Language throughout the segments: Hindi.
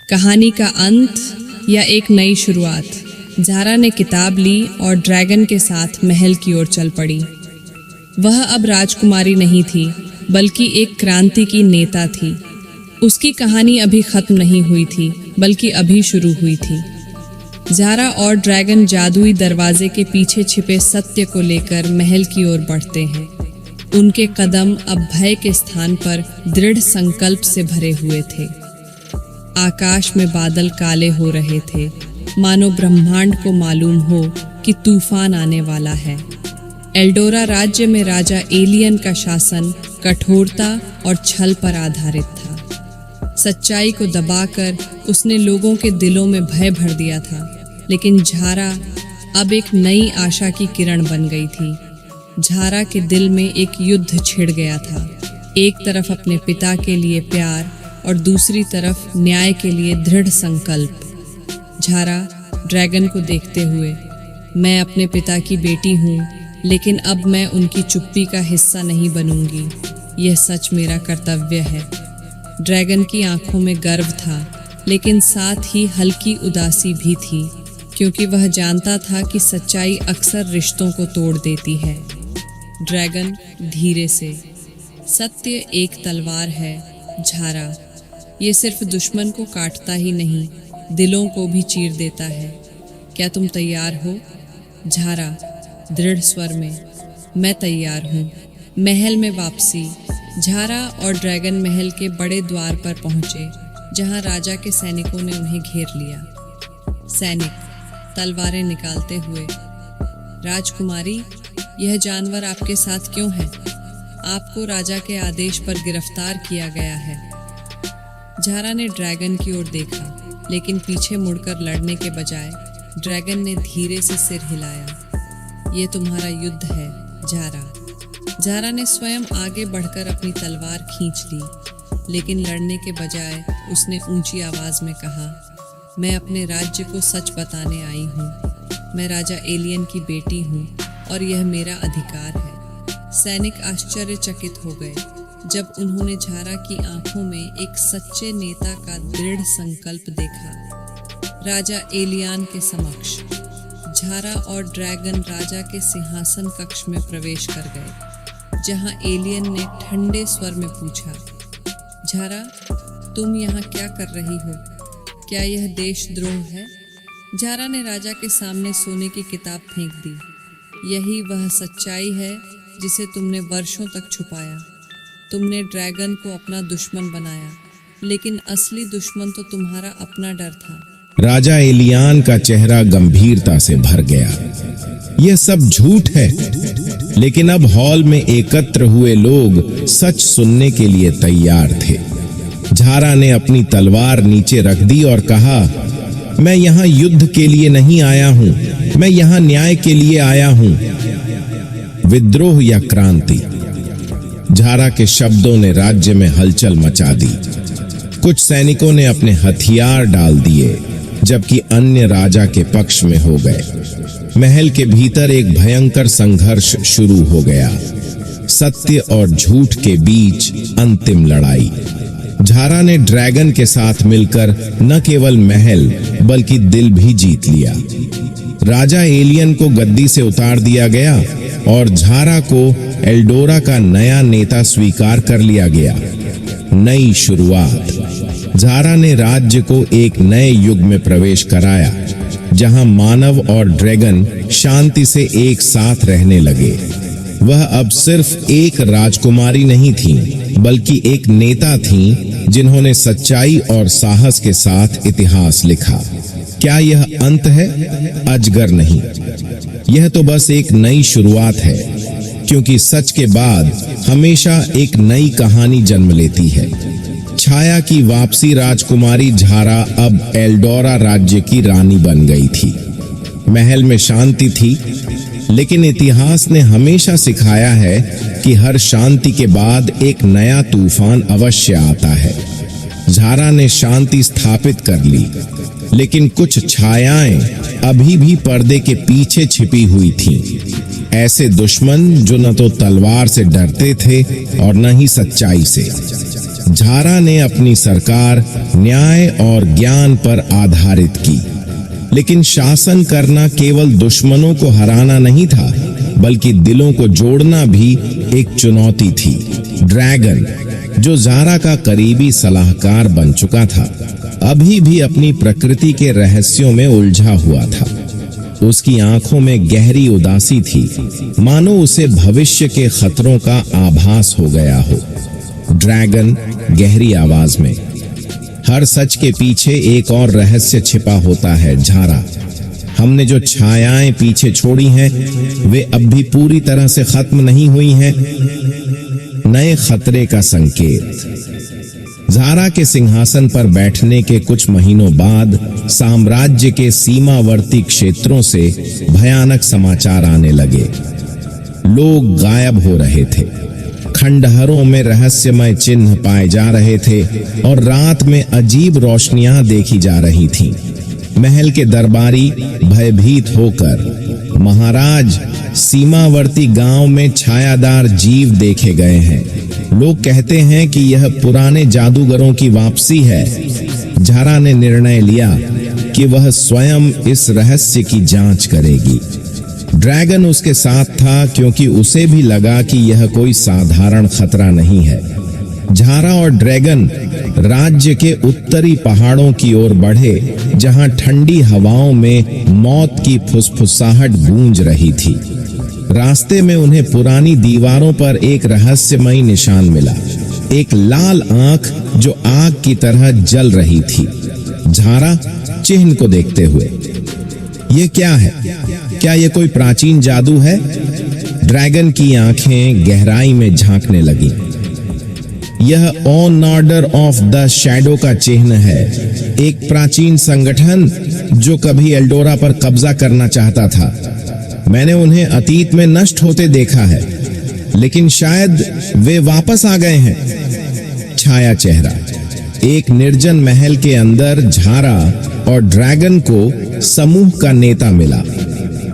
कहानी का अंत या एक नई शुरुआत। झारा ने किताब ली और ड्रैगन के साथ महल की ओर चल पड़ी। वह अब राजकुमारी नहीं थी, बल्कि एक क्रांति की नेता थी। उसकी कहानी अभी खत्म नहीं हुई थी, बल्कि अभी शुरू हुई थी। झारा और ड्रैगन जादुई दरवाजे के पीछे छिपे सत्य को लेकर महल की ओर बढ़ते हैं। उनके कदम अब भय के स्थान पर दृढ़ संकल्प से भरे हुए थे। आकाश में बादल काले हो रहे थे, मानो ब्रह्मांड को मालूम हो कि तूफान आने वाला है। एल्डोरा राज्य में राजा एलियन का शासन कठोरता और छल पर आधारित था। सच्चाई को दबाकर उसने लोगों के दिलों में भय भर दिया था। लेकिन झारा अब एक नई आशा की किरण बन गई थी। झारा के दिल में एक युद्ध छिड़ गया था। एक तरफ अपने पिता के लिए प्यार और दूसरी तरफ न्याय के लिए दृढ़ संकल्प। झारा ड्रैगन को देखते हुए, मैं अपने पिता की बेटी हूँ, लेकिन अब मैं उनकी चुप्पी का हिस्सा नहीं बनूंगी। यह सच मेरा कर्तव्य है। ड्रैगन की आंखों में गर्व था, लेकिन साथ ही हल्की उदासी भी थी, क्योंकि वह जानता था कि सच्चाई अक्सर रिश्तों को तोड़ देती है। ड्रैगन धीरे से, सत्य एक तलवार है झारा। ये सिर्फ दुश्मन को काटता ही नहीं, दिलों को भी चीर देता है। क्या तुम तैयार हो? झारा दृढ़ स्वर में, मैं तैयार हूँ। महल में वापसी। झारा और ड्रैगन महल के बड़े द्वार पर पहुँचे, जहाँ राजा के सैनिकों ने उन्हें घेर लिया। सैनिक तलवारें निकालते हुए, राजकुमारी, यह जानवर आपके साथ क्यों है? आपको राजा के आदेश पर गिरफ्तार किया गया है। झारा ने ड्रैगन की ओर देखा, लेकिन पीछे मुड़कर लड़ने के बजाय ड्रैगन ने धीरे से सिर हिलाया। ये तुम्हारा युद्ध है झारा। झारा ने स्वयं आगे बढ़कर अपनी तलवार खींच ली, लेकिन लड़ने के बजाय उसने ऊंची आवाज में कहा, मैं अपने राज्य को सच बताने आई हूँ। मैं राजा एलियन की बेटी हूँ और यह मेरा अधिकार है। सैनिक आश्चर्यचकित हो गए जब उन्होंने झारा की आंखों में एक सच्चे नेता का दृढ़ संकल्प देखा। राजा एलियन के समक्ष झारा और ड्रैगन राजा के सिंहासन कक्ष में प्रवेश कर गए, जहां एलियन ने ठंडे स्वर में पूछा, झारा, तुम यहाँ क्या कर रही हो? क्या यह देशद्रोह है? झारा ने राजा के सामने सोने की किताब फेंक दी। यही वह सच्चाई है जिसे तुमने वर्षों तक छुपाया। तुमने ड्रैगन को अपना दुश्मन बनाया, लेकिन असली दुश्मन तो तुम्हारा अपना डर था। राजा एलियन का चेहरा गंभीरता से भर गया। यह सब झूठ है, लेकिन अब हॉल में एकत्र हुए लोग सच सुनने के लिए तैयार थे। झारा ने अपनी तलवार नीचे रख दी और कहा, मैं यहाँ युद्ध के लिए नहीं आया हूँ, मैं यहाँ न्याय के लिए आया हूँ। विद्रोह या क्रांति? झारा के शब्दों ने राज्य में हलचल मचा दी। कुछ सैनिकों ने अपने हथियार डाल दिए, जबकि अन्य राजा के पक्ष में हो गए। महल के भीतर एक भयंकर संघर्ष शुरू हो गया। सत्य और झूठ के बीच अंतिम लड़ाई। झारा ने ड्रैगन के साथ मिलकर न केवल महल बल्कि दिल भी जीत लिया। राजा एलियन को गद्दी से उतार दिया गया और झारा को एल्डोरा का नया नेता स्वीकार कर लिया गया। नई शुरुआत। झारा ने राज्य को एक नए युग में प्रवेश कराया, जहां मानव और ड्रैगन शांति से एक साथ रहने लगे। वह अब सिर्फ एक राजकुमारी नहीं थी, बल्कि एक नेता थी जिन्होंने सच्चाई और साहस के साथ इतिहास लिखा। क्या यह अंत है? अजगर नहीं, यह तो बस एक नई शुरुआत है, क्योंकि सच के बाद हमेशा एक नई कहानी जन्म लेती है। छाया की वापसी। राजकुमारी झारा अब एल्डोरा राज्य की रानी बन गई थी। महल में शांति थी, लेकिन इतिहास ने हमेशा सिखाया है कि हर शांति के बाद एक नया तूफान अवश्य आता है। झारा ने शांति स्थापित कर ली, लेकिन कुछ छायाएं अभी भी पर्दे के पीछे छिपी हुई थीं। ऐसे दुश्मन जो न तो तलवार से डरते थे और न ही सच्चाई से। झारा ने अपनी सरकार न्याय और ज्ञान पर आधारित की, लेकिन शासन करना केवल दुश्मनों को हराना नहीं था, बल्कि दिलों को जोड़ना भी एक चुनौती थी। ड्रैगन, जो झारा का करीबी सलाहकार बन चुका था, अभी भी अपनी प्रकृति के रहस्यों में उलझा हुआ था। उसकी आंखों में गहरी उदासी थी, मानो उसे भविष्य के खतरों का आभास हो गया हो। ड्रैगन गहरी आवाज में, हर सच के पीछे एक और रहस्य छिपा होता है झारा। हमने जो छायाएं पीछे छोड़ी हैं, वे अब भी पूरी तरह से खत्म नहीं हुई हैं। नए खतरे का संकेत। झारा के सिंहासन पर बैठने के कुछ महीनों बाद साम्राज्य के सीमावर्ती क्षेत्रों से भयानक समाचार आने लगे। लोग गायब हो रहे थे, खंडहरों में रहस्यमय चिन्ह पाए जा रहे थे और रात में अजीब रोशनियां देखी जा रही थीं। महल के दरबारी भयभीत होकर, महाराज, सीमावर्ती गांव में छायादार जीव देखे गए हैं। लोग कहते हैं कि यह पुराने जादूगरों की वापसी है। झारा ने निर्णय लिया कि वह स्वयं इस रहस्य की जांच करेगी। ड्रैगन उसके साथ था, क्योंकि उसे भी लगा कि यह कोई साधारण खतरा नहीं है। झारा और ड्रैगन राज्य के उत्तरी पहाड़ों की ओर बढ़े, जहां ठंडी हवाओं में मौत की फुसफुसाहट गूंज रही थी। रास्ते में उन्हें पुरानी दीवारों पर एक रहस्यमयी निशान मिला, एक लाल आंख जो आग की तरह जल रही थी। झारा चिन्ह को देखते हुए, यह क्या है? क्या यह कोई प्राचीन जादू है? ड्रैगन की आंखें गहराई में झांकने लगी। यह on order of the shadow का चिन्ह है, एक प्राचीन संगठन जो कभी एल्डोरा पर कब्जा करना चाहता था। मैंने उन्हें अतीत में नष्ट होते देखा है, लेकिन शायद वे वापस आ गए हैं। छाया चेहरा। एक निर्जन महल के अंदर झारा और ड्रैगन को समूह का नेता मिला,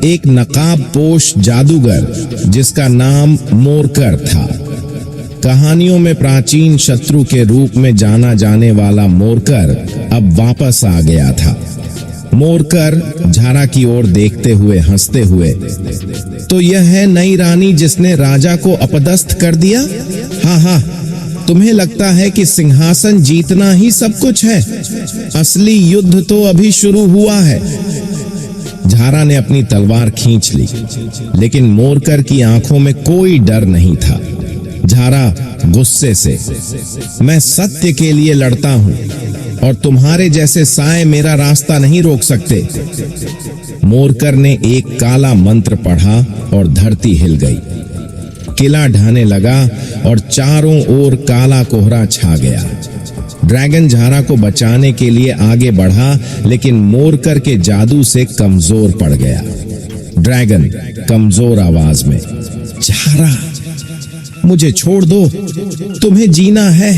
एक नकाबपोश जादूगर जिसका नाम मोरकर था। कहानियों में प्राचीन शत्रु के रूप में जाना जाने वाला मोरकर अब वापस आ गया था। मोरकर झारा की ओर देखते हुए हंसते हुए, तो यह है नई रानी जिसने राजा को अपदस्थ कर दिया? हाँ हाँ, तुम्हें लगता है कि सिंहासन जीतना ही सब कुछ है? असली युद्ध तो अभी शुरू हुआ है। झारा ने अपनी तलवार खींच ली, लेकिन मोरकर की आंखों में कोई डर नहीं था। झारा गुस्से से, मैं सत्य के लिए लड़ता हूं और तुम्हारे जैसे साए मेरा रास्ता नहीं रोक सकते। मोरकर ने एक काला मंत्र पढ़ा और धरती हिल गई। किला ढहने लगा और चारों ओर काला कोहरा छा गया। ड्रैगन झारा को बचाने के लिए आगे बढ़ा, लेकिन मोरकर के जादू से कमजोर पड़ गया। ड्रैगन कमजोर आवाज में, झारा, मुझे छोड़ दो, तुम्हें जीना है।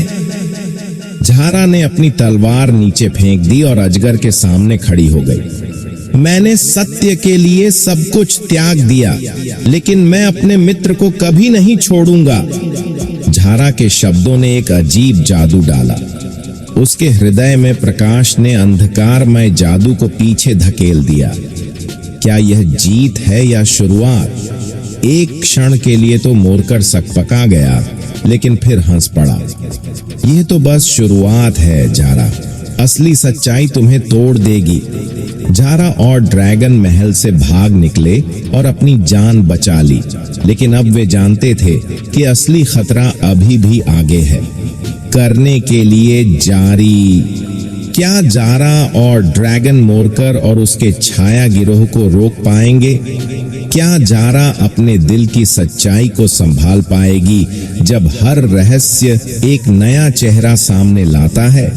झारा ने अपनी तलवार नीचे फेंक दी और अजगर के सामने खड़ी हो गई। मैंने सत्य के लिए सब कुछ त्याग दिया, लेकिन मैं अपने मित्र को कभी नहीं छोड़ूंगा। झारा के शब्दों ने एक अजीब जादू डाला। उसके हृदय में प्रकाश ने अंधकारमय जादू को पीछे धकेल दिया। क्या यह जीत है या शुरुआत? एक क्षण के लिए तो मोरकर सकपका गया, लेकिन फिर हंस पड़ा। यह तो बस शुरुआत है झारा, असली सच्चाई तुम्हें तोड़ देगी। झारा और ड्रैगन महल से भाग निकले और अपनी जान बचा ली, लेकिन अब वे जानते थे कि असली खतरा अभी भी आगे है। करने के लिए जारी। क्या झारा और ड्रैगन मोरकर और उसके छाया गिरोह को रोक पाएंगे? क्या झारा अपने दिल की सच्चाई को संभाल पाएगी जब हर रहस्य एक नया चेहरा सामने लाता है?